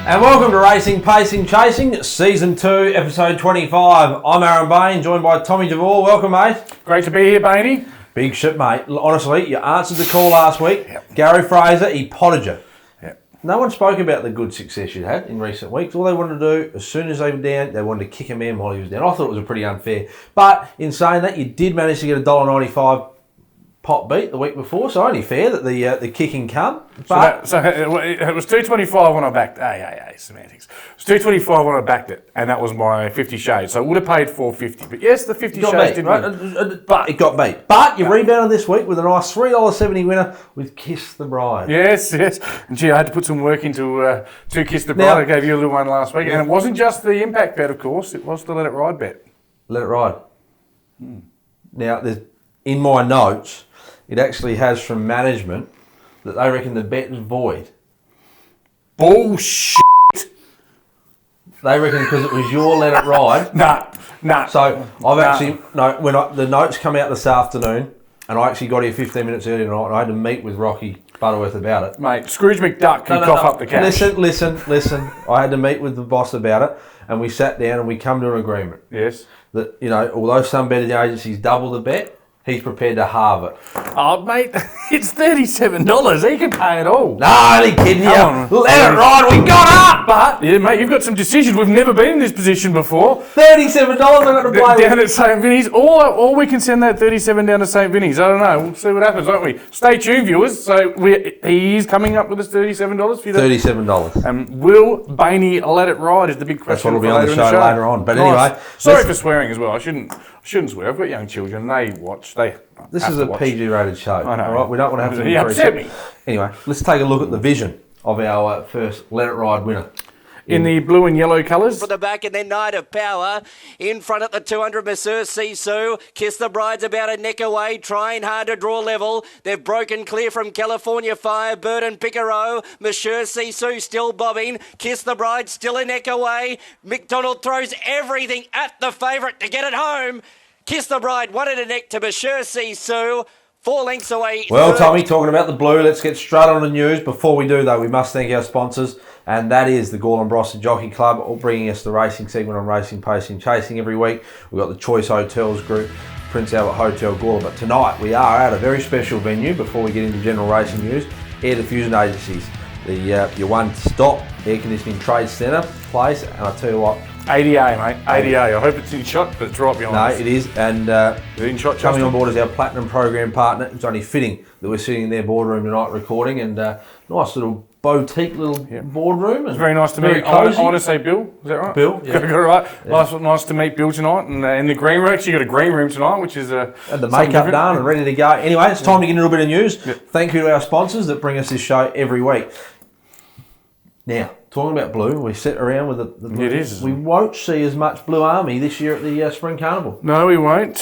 And welcome to Racing, Pacing, Chasing, Season 2, Episode 25. I'm Aaron Bain, joined by Tommy Javor. Welcome, mate. Great to be here, Bainey. Big shit, mate. Honestly, you answered the call last week. Yep. Gary Fraser, he potted you. Yep. No one spoke about the good success you had in recent weeks. All they wanted to do, as soon as they were down, they wanted to kick him in while he was down. I thought it was pretty unfair. But in saying that, you did manage to get a $1.95 pot beat the week before, so only fair that the kicking come. But So it was $2.25 when I backed. Semantics. It was $2.25 when I backed it, and that was my 50 shades. So it would have paid $4.50. But yes, the 50 shades did win. But it got beat. But you rebounded this week with a nice $3.70 winner with Kiss the Bride. Yes. And gee, I had to put some work into to Kiss the Bride. I gave you a little one last week, and it wasn't just the impact bet, of course. It was the Let It Ride bet. Let It Ride. Now, in my notes, it actually has from management that they reckon the bet is void. Bullshit. They reckon because it was your Let It Ride. Nah. So I've actually the notes come out this afternoon, and I actually got here 15 minutes earlier tonight, and I had to meet with Rocky Butterworth about it. Mate, Scrooge McDuck can cough up the cash. Listen. I had to meet with the boss about it, and we sat down and we come to an agreement. Yes. That although some betting agencies double the bet, he's prepared to halve it. Oh, mate, it's $37. He can pay it all. No, only kidding you. Come on. Let it ride, we got up! But, yeah, mate, you've got some decisions. We've never been in this position before. $37 I've got to play down at St. Vinny's. Or we can send that 37 down to St. Vinny's. I don't know. We'll see what happens, won't we? Stay tuned, viewers. So he is coming up with his $37 for you. $37. And will Bainey let it ride is the big question. That's what will be on the show later on. But anyway. Sorry for swearing as well. I shouldn't swear. I've got young children. They watch. This is a PG-rated show. I know. All right? We don't want to have to upset me. Anyway, let's take a look at the vision of our first Let It Ride winner. In the blue and yellow colours. For the back and then Night of Power. In front at the 200, Monsieur Sisu. Kiss the Bride's about a neck away, trying hard to draw level. They've broken clear from California Firebird and Picaro. Monsieur Sisu still bobbing. Kiss the Bride still a neck away. McDonald throws everything at the favourite to get it home. Kiss the Bride, one at a neck to Monsieur Sisu. 4 lengths away. Well, Tommy, talking about the blue, let's get straight on the news. Before we do, though, we must thank our sponsors, and that is the Gall and Brosser Jockey Club, all bringing us the racing segment on Racing, Pacing, Chasing every week. We've got the Choice Hotels Group, Prince Albert Hotel Gawler, but tonight we are at a very special venue before we get into general racing news, Air Diffusion Agencies, your one-stop air conditioning trade centre place, and I tell you what, ADA, mate. ADA. I hope it's in shot, but it's right behind us. No, it is. And in shot, coming on board as our Platinum Program partner, it's only fitting that we're sitting in their boardroom tonight recording, and nice little boutique little boardroom. It's very nice to meet. I want to say Bill. Is that right? Bill, yeah. Got it right. Yeah. Nice to meet Bill tonight. And in the green room, actually got a green room tonight, which is and the makeup done and ready to go. Anyway, it's time to get a little bit of news. Yep. Thank you to our sponsors that bring us this show every week. Now, talking about blue, we sit around with the blue. It is. We won't see as much Blue Army this year at the Spring Carnival. No, we won't.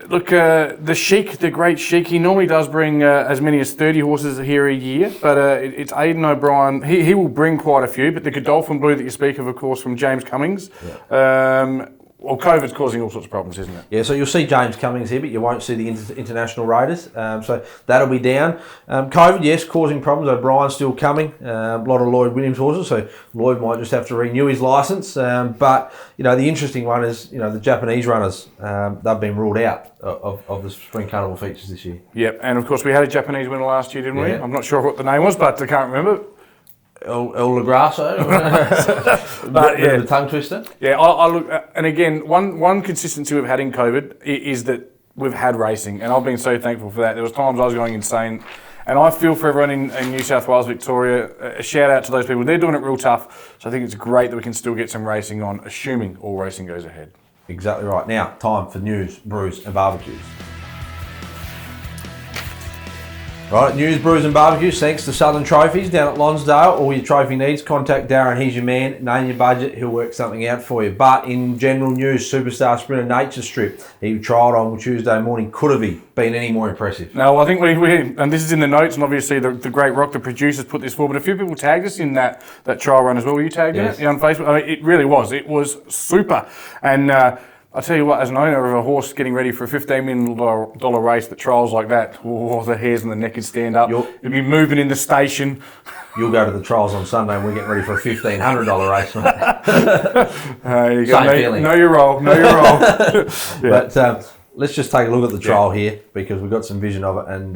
Look, the Sheik, the great Sheik, he normally does bring as many as 30 horses here a year, but it's Aidan O'Brien. He will bring quite a few, but the Godolphin Blue that you speak of course, from James Cummings. Yeah. Well, COVID's causing all sorts of problems, isn't it? Yeah, so you'll see James Cummings here, but you won't see the international raiders. So that'll be down. COVID, yes, causing problems. O'Brien's still coming. A lot of Lloyd Williams horses, so Lloyd might just have to renew his licence. But, the interesting one is, the Japanese runners, they've been ruled out of the Spring Carnival features this year. Yep, and of course we had a Japanese winner last year, didn't we? Yeah. I'm not sure what the name was, but I can't remember. El Lagrasso, but the tongue twister. Yeah, I look, and again, one consistency we've had in COVID is that we've had racing, and I've been so thankful for that. There was times I was going insane, and I feel for everyone in New South Wales, Victoria. A shout out to those people; they're doing it real tough. So I think it's great that we can still get some racing on, assuming all racing goes ahead. Exactly right. Now, time for news, brews, and barbecues. Right, news, brews and barbecues, thanks to Southern Trophies down at Lonsdale. All your trophy needs, contact Darren, he's your man. Name your budget, he'll work something out for you. But in general news, Superstar Sprinter Nature Strip, he trialled on Tuesday morning. Could have he been any more impressive? No, I think we and this is in the notes, and obviously the great Rock, the producers, put this forward, but a few people tagged us in that trial run as well. Were you tagged in it? Yeah, on Facebook? I mean, it really was. It was super. And I tell you what, as an owner of a horse getting ready for a $15 million race that trials like that, oh, the hairs on the neck would stand up. It'd be moving in the station. You'll go to the trials on Sunday and we're getting ready for a $1,500 race, mate. You Same feeling. Know your role. Yeah. But let's just take a look at the trial here because we've got some vision of it and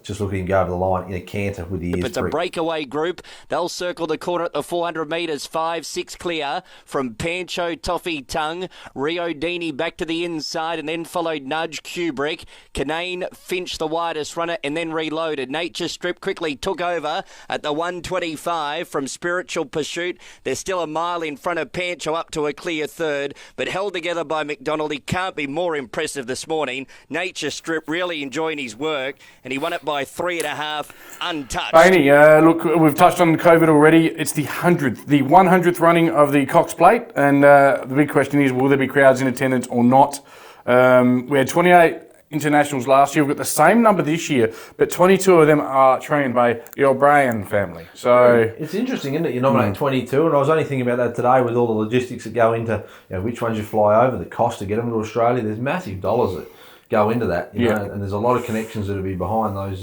just look at him go over the line in a canter with the ears. It's a breakaway group. They'll circle the corner at the 400 metres, 5-6 clear from Pancho, Toffee, Tongue, Rio Dini back to the inside and then followed Nudge, Kubrick, Canane, Finch the widest runner and then reloaded. Nature Strip quickly took over at the 125 from Spiritual Pursuit. They're still a mile in front of Pancho up to a clear third, but held together by McDonald. He can't be more impressive this morning. Nature Strip really enjoying his work and he won it by 3.5 untouched. Bainey, look, we've touched on COVID already. It's the 100th running of the Cox Plate, and the big question is, will there be crowds in attendance or not? We had 28 internationals last year. We've got the same number this year, but 22 of them are trained by the O'Brien family. So it's interesting, isn't it? You nominate 22, and I was only thinking about that today with all the logistics that go into which ones you fly over, the cost to get them to Australia. There's massive dollars that go into that, you know, and there's a lot of connections that will be behind those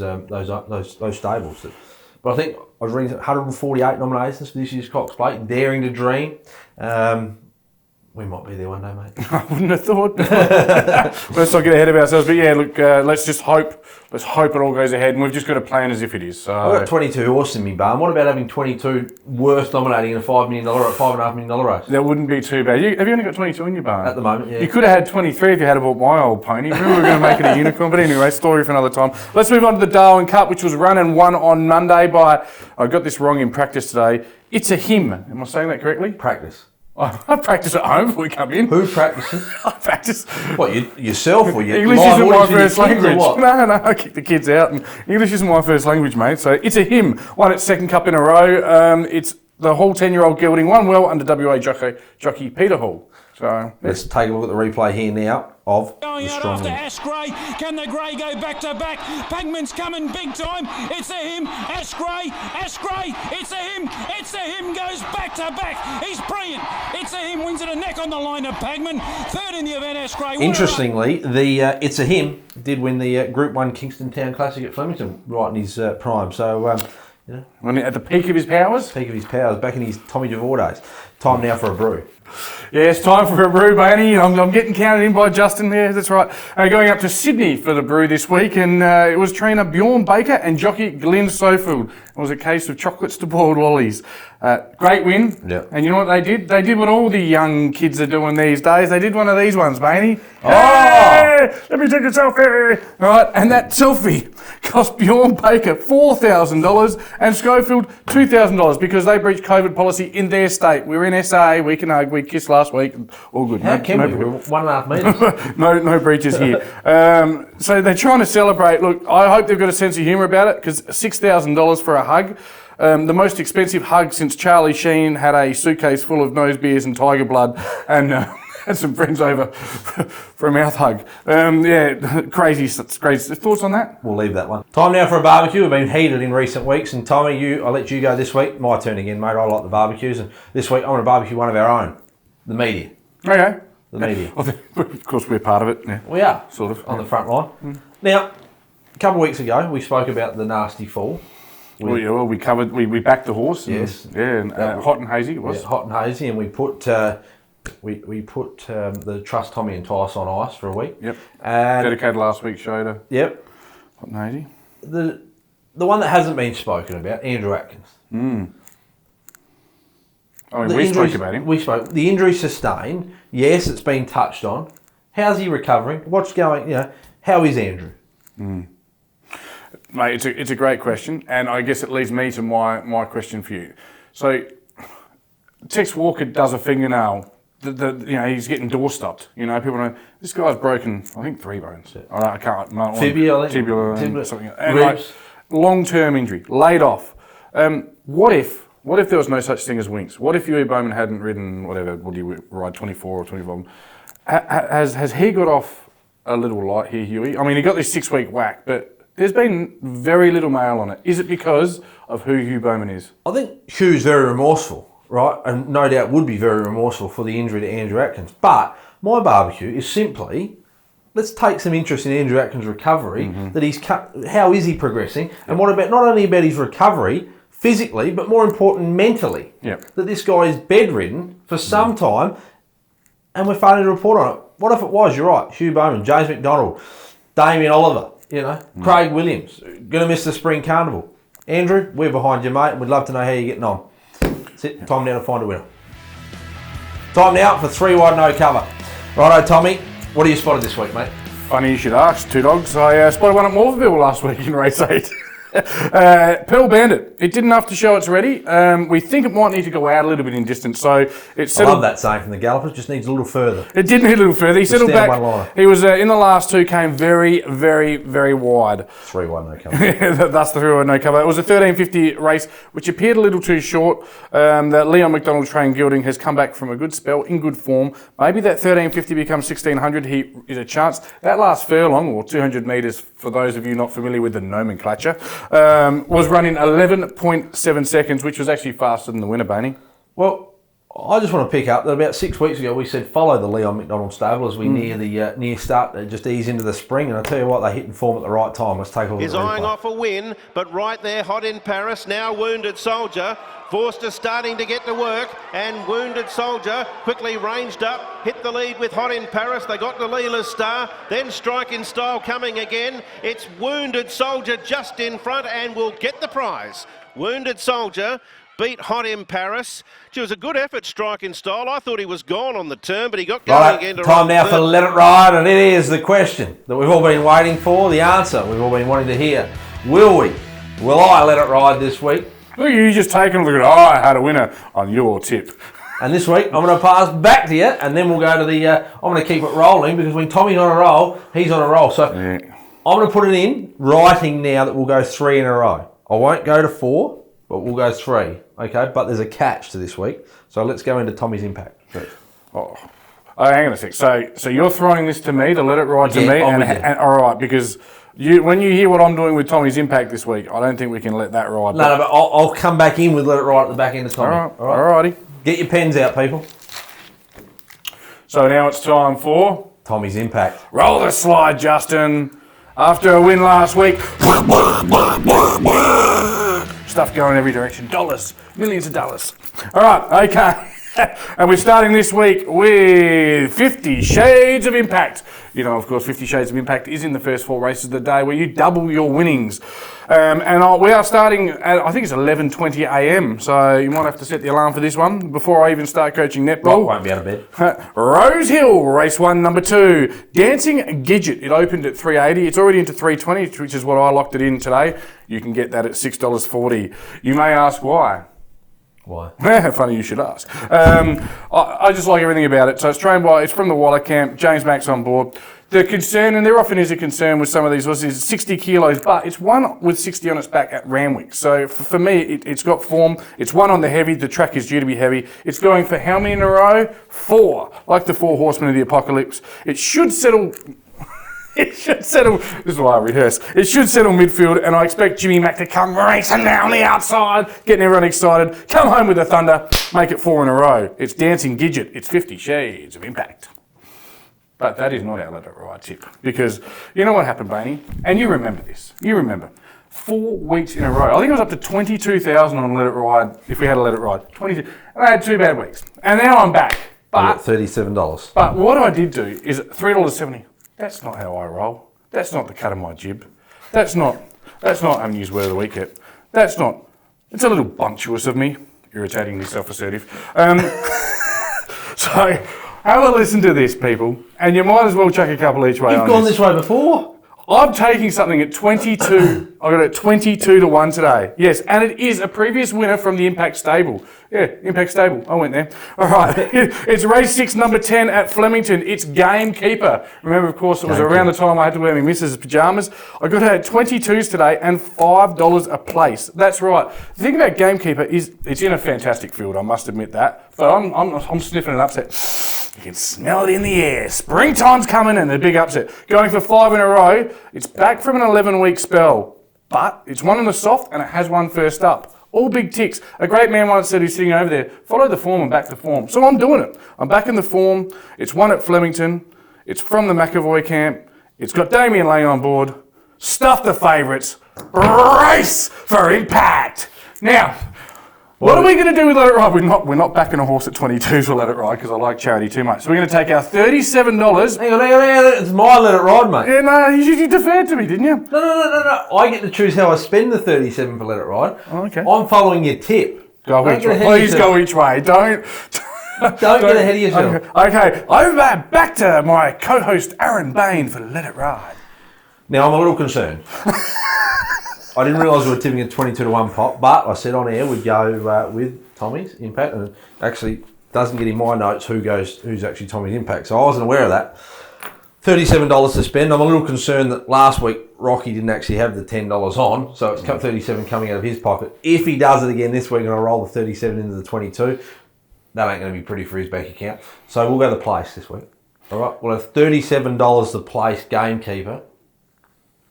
stables. But I think I was reading 148 nominations for this year's Cox Plate. Daring to dream. We might be there one day, mate. I wouldn't have thought. Let's not get ahead of ourselves. But yeah, look, let's just hope. Let's hope it all goes ahead, and we've just got to plan as if it is. So I've got 22 horses in my barn. What about having 22 worth nominating in a $5 million or $5.5 million race? That wouldn't be too bad. Have you only got 22 in your barn? At the moment, yeah. You could have had 23 if you had bought my old pony. We were going to make it a unicorn, but anyway, story for another time. Let's move on to the Darwin Cup, which was run and won on Monday by, I got this wrong in practice today, It's a Him. Am I saying that correctly? Practice. I practice at home before we come in. Who practices? I practice. What, yourself or your English isn't my first language. No, I kick the kids out. And English isn't my first language, mate. So It's a Him. Won its second cup in a row. It's the whole 10-year-old gelding. Won well under WA jockey Peter Hall. So let's take a look at the replay here now of going the out strong after win. Ash Gray. Can the Grey go back to back? Pagman's coming big time. It's a Him. Ash Gray. It's a Him. It's a Him goes back to back. He's brilliant. It's a Him wins it a neck on the line of Pagman. Third in the event, Ash Gray. Interestingly, the It's a Him did win the Group 1 Kingston Town Classic at Flemington right in his prime. So, when at the peak of his powers? Peak of his powers, back in his Tommy Javor days. Time now for a brew. Yeah, it's time for a brew, Bainey. I'm getting counted in by Justin there, that's right. Going up to Sydney for the brew this week, and it was trainer Bjorn Baker and jockey Glenn Sofield. It was a case of chocolates to boiled lollies. Great win. Yep. And you know what they did? They did what all the young kids are doing these days. They did one of these ones, Bainey. Oh! Hey, let me take a selfie. All right, and that selfie cost Bjorn Baker $4,000 and Schofield $2,000 because they breached COVID policy in their state. We were in SA, we can hug, we kissed last week, all good. How can we? We're 1.5 metres. no breaches here. So they're trying to celebrate. Look, I hope they've got a sense of humour about it because $6,000 for a hug. The most expensive hug since Charlie Sheen had a suitcase full of nose beers and tiger blood and had some friends over for a mouth hug. Crazy. Thoughts on that? We'll leave that one. Time now for a barbecue. We've been heated in recent weeks, and Tommy, I'll let you go this week. My turn again, mate. I like the barbecues, and this week I want to barbecue one of our own, the media. Okay. The media. Of course, we're part of it. Yeah. We are Sort of. on the front line. Now, a couple of weeks ago, we spoke about the nasty fall. We covered. We backed the horse. Yes. And hot and hazy it was. Yeah, hot and hazy, and we put we put the Trust Tommy and Tice on ice for a week. Yep. And dedicated last week show to. Yep. Hot and hazy. The one that hasn't been spoken about, Andrew Atkins. I mean, we spoke about him. We spoke. The injury sustained. Yes, it's been touched on. How's he recovering? What's going? How is Andrew? Mate, it's a great question, and I guess it leads me to my question for you. So, Tex Walker does a fingernail. He's getting door stopped. People know this guy's broken. I think 3 bones. I can't. Fibula, something. And long-term injury, laid off. What if there was no such thing as Winks? What if Huey Bowman hadn't ridden whatever? Would he ride 24 or 25? Has he got off a little light here, Huey? I mean, he got this 6-week whack, but there's been very little mail on it. Is it because of who Hugh Bowman is? I think Hugh's very remorseful, right? And no doubt would be very remorseful for the injury to Andrew Atkins. But My barbecue is simply, let's take some interest in Andrew Atkins' recovery, that how is he progressing, and what about, not only about his recovery, physically, but more important, mentally. Yep. That this guy is bedridden for some time, and we're failing to report on it. What if it was, you're right, Hugh Bowman, James McDonald, Damien Oliver, Craig Williams, going to miss the Spring Carnival. Andrew, we're behind you, mate, and we'd love to know how you're getting on. That's it, time now to find a winner. Time now for 3 wide no cover. Righto, Tommy, what have you spotted this week, mate? Funny you should ask, Two Dogs. I spotted one at Morpheville last week in race 8. Pearl Bandit. It did enough to show it's ready. We think it might need to go out a little bit in distance. So it's I love that saying from the Gallopers, just needs a little further. It did need a little further. He settled stand back. one liner. He was in the last 2, came very, very, very wide. 3 wide no cover. That's the 3 wide no cover. It was a 1350 race, which appeared a little too short. That Leon McDonald trained gelding has come back from a good spell, in good form. Maybe that 1350 becomes 1600. He is a chance. That last furlong, or 200 metres, for those of you not familiar with the nomenclature, was running 11.7 seconds, which was actually faster than the winner, Bainey. Well, I just want to pick up that about 6 weeks ago we said follow the Leon McDonald stable as we near the near start, just ease into the spring, and I tell you what, they hit in form at the right time. Let's take a look at the replay. He's eyeing off a win, but right there, Hot in Paris, now Wounded Soldier. Forster starting to get to work, and Wounded Soldier quickly ranged up, hit the lead with Hot in Paris. They got to Leela's Star, then Strike in Style coming again. It's Wounded Soldier just in front and will get the prize. Wounded Soldier beat Hot in Paris. It was a good effort, Strike in Style. I thought he was gone on the turn, but he got going Right, again. time now for Let It Ride, and it is the question that we've all been waiting for, the answer we've all been wanting to hear. Will we? Will I let it ride this week? Look at you just taking a look at, I had a winner on your tip. And this week, I'm going to pass back to you, and then we'll go to the, I'm going to keep it rolling, because when Tommy's on a roll, he's on a roll. So I'm going to put it in writing now that we'll go 3 in a row. I won't go to 4, but we'll go 3. Okay, but there's a catch to this week. So let's go into Tommy's impact. Oh, hang on a sec. So you're throwing this to me, to let it ride to me, and all right, because when you hear what I'm doing with Tommy's impact this week, I don't think we can let that ride. No, but I'll come back in with Let It Ride at the back end of Tommy. All righty. Get your pens out, people. So now it's time for Tommy's impact. roll the slide, Justin. After a win last week, stuff going every direction. Dollars, millions of dollars. All right, okay. And we're starting this week with 50 Shades of Impact. You know, of course, 50 Shades of Impact is in the first 4 races of the day where you double your winnings. We are starting at, I think it's 11:20 a.m. So you might have to set the alarm for this one before I even start coaching netball. Won't be out of bed. Rose Hill, race 1, number 2. Dancing Gidget. It opened at 380. It's already into 320, which is what I locked it in today. You can get that at $6.40. You may ask why. Why? Funny you should ask. I just like everything about it. So it's trained by, it's from the Waller camp, James Mack's on board. The concern, and there often is a concern with some of these horses, is 60 kilos, but it's one with 60 on its back at Randwick. So for me, it's got form. It's one on the heavy. The track is due to be heavy. It's going for how many in a row? 4, like the 4 horsemen of the apocalypse. It should settle... It should settle, this is why I rehearse, it should settle midfield, and I expect Jimmy Mack to come racing down the outside, getting everyone excited, come home with the thunder, make it 4 in a row. It's Dancing Gidget, it's 50 Shades of Impact. But that is not our Let It Ride tip, because you know what happened, Bainey? And you remember this, 4 weeks in a row. I think it was up to 22,000 on Let It Ride, if we had a Let It Ride. 22, and I had 2 bad weeks. And now I'm back. But $37. But what I did do is $3.70. That's not how I roll. That's not the cut of my jib. That's not I'm used word of the week yet. It's a little bumptious of me, irritatingly self-assertive. So have a listen to this, people, and you might as well chuck a couple each way. You've gone this way before. I'm taking something at 22. I got it at 22 to 1 today. Yes, and it is a previous winner from the Impact Stable. Yeah, Impact Stable. I went there. All right. It's race 6, number 10 at Flemington. It's Gamekeeper. Remember, of course, it was around the time I had to wear my missus' pajamas. I got it at 22s today and $5 a place. That's right. The thing about Gamekeeper is it's in a fantastic field. I must admit that. But I'm sniffing an upset. You can smell it in the air. Springtime's coming and a big upset. Going for 5 in a row. It's back from an 11-week spell, but it's one on the soft and it has one first up. All big ticks. A great man once said, he's sitting over there, follow the form and back the form. So I'm doing it. I'm backing the form. It's won at Flemington. It's from the McAvoy camp. It's got Damien Lane on board. Stuff the favourites. Race for impact. Now, what are we going to do with Let It Ride? We're not backing a horse at 22 for Let It Ride because I like charity too much. So we're going to take our $37. Hang on. It's my Let It Ride, mate. Yeah, no, you deferred to me, didn't you? No. I get to choose how I spend the 37 for Let It Ride. Oh, okay. I'm following your tip. Go each way. Please go each way. Don't get ahead of yourself. Okay, over back to my co-host Aaron Bain for Let It Ride. Now, I'm a little concerned. I didn't realise we were tipping a 22-1 pot, but I said on air we'd go with Tommy's impact, and it actually doesn't get in my notes who's actually Tommy's impact, so I wasn't aware of that. $37 to spend. I'm a little concerned that last week Rocky didn't actually have the $10 on, so it's cut 37 coming out of his pocket. If he does it again this week and I roll the 37 into the 22, that ain't going to be pretty for his bank account. So we'll go the place this week. All right, we'll have $37 to place gamekeeper.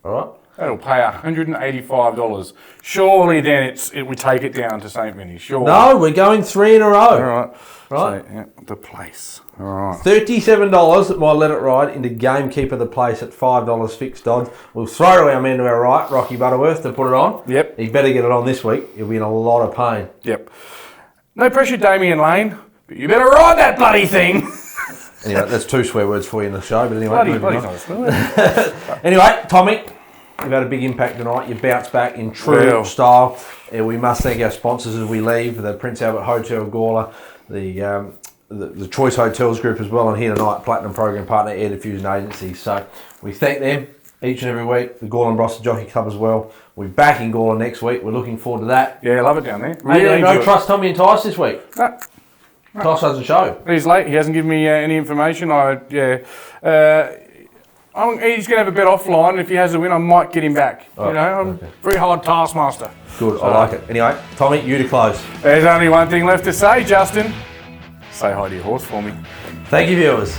All right. That'll pay $185. Surely then we take it down to St. Vinny's. Sure. No, we're going 3 in a row. All right. Right. So, yeah, the place. All right. $37 that might Let It Ride into gamekeeper the place at $5 fixed odds. We'll throw our man to our right, Rocky Butterworth, to put it on. Yep. He better get it on this week. He'll be in a lot of pain. Yep. No pressure, Damien Lane, but you better ride that bloody thing. Anyway, that's 2 swear words for you in the show. But anyway, bloody. Anyway, Tommy, you've had a big impact tonight. You bounced back in true style. We must thank our sponsors as we leave, the Prince Albert Hotel Gawler, the Choice Hotels Group as well, and here tonight, Platinum Program Partner Air Diffusion Agency. So we thank them each and every week. The Gawler and Brossard Jockey Club as well. We're back in Gawler next week. We're looking forward to that. Yeah, love it down there. Really no trust Tommy and Tice this week. No. Tice doesn't show. He's late. He hasn't given me any information. He's going to have a bet offline. If he has a win, I might get him back. Oh, I'm very hard taskmaster. Good, I like it. Anyway, Tommy, you to close. There's only one thing left to say, Justin. Say hi to your horse for me. Thank you, viewers.